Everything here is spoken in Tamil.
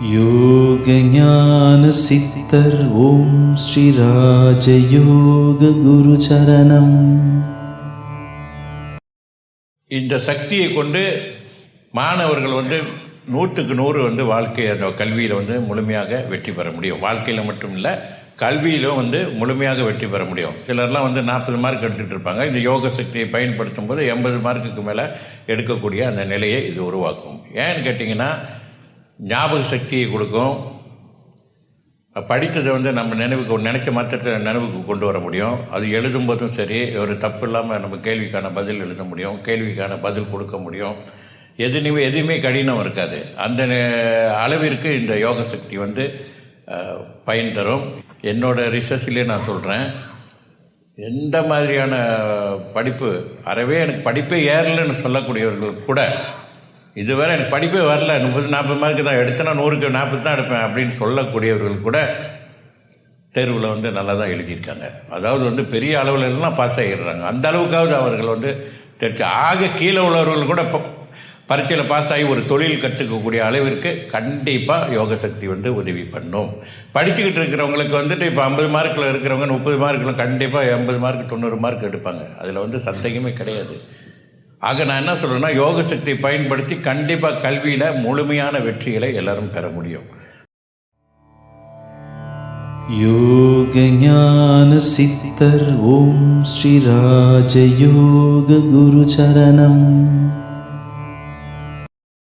யோக ஞான சித்தர் ஓம் ஸ்ரீ ராஜயோக குரு சரணம். இந்த சக்தியை கொண்டு மாணவர்கள் 100க்கு 100 வாழ்க்கை அந்த கல்வியில் முழுமையாக வெற்றி பெற முடியும். வாழ்க்கையில் மட்டும் இல்லை, கல்வியிலும் முழுமையாக வெற்றி பெற முடியும். சிலர்லாம் 40 மார்க் எடுத்துகிட்டு இருப்பாங்க. இந்த யோக சக்தியை பயன்படுத்தும் போது 80 மார்க்குக்கு மேலே எடுக்கக்கூடிய அந்த நிலையை இது உருவாக்கும். ஏன்னு கேட்டிங்கன்னா, ஞாபக சக்தியை கொடுக்கும். படித்ததை நம்ம நினைச்ச மாத்திரத்தை நினைவுக்கு கொண்டு வர முடியும். அது எழுதும்போதும் சரி, ஒரு தப்பு இல்லாமல் நம்ம கேள்விக்கான பதில் எழுத முடியும், கேள்விக்கான பதில் கொடுக்க முடியும். எதுவுமே கடினம் இருக்காது. அந்த அளவிற்கு இந்த யோக சக்தி பயன் தரும். என்னோடய ரிசர்ச்லேயே நான் சொல்கிறேன், எந்த மாதிரியான படிப்பு எனக்கு படிப்பே ஏறலைன்னு சொல்லக்கூடியவர்கள் கூட, இதுவரை எனக்கு படிப்பே வரல, 30-40 மார்க்கு தான் எடுத்தேன்னா 100க்கு 40 தான் எடுப்பேன் அப்படின்னு சொல்லக்கூடியவர்கள் கூட தேர்வில் நல்லா தான் எழுதியிருக்காங்க. அதாவது பெரிய அளவில் எல்லாம் பாஸ் ஆகிடுறாங்க. அந்த அளவுக்காவது அவர்கள் ஆக கீழே உள்ளவர்கள் கூட பரீட்சையில் பாஸ் ஆகி ஒரு தொழில் கற்றுக்கக்கூடிய அளவிற்கு கண்டிப்பாக யோக சக்தி உதவி பண்ணும். படிச்சுக்கிட்டு இருக்கிறவங்களுக்கு இப்போ 50 மார்க்கில் இருக்கிறவங்க 30 மார்க்கில் கண்டிப்பாக 80 மார்க் 90 மார்க் எடுப்பாங்க. அதில் சந்தேகமே கிடையாது. ஆக நான் என்ன சொல்கிறேன்னா, யோக சக்தியை பயன்படுத்தி கண்டிப்பாக கல்வியில் முழுமையான வெற்றிகளை எல்லாரும் பெற முடியும். யோக ஞான சித்தர் ஓம் ஸ்ரீ ராஜயோக குரு சரணம்.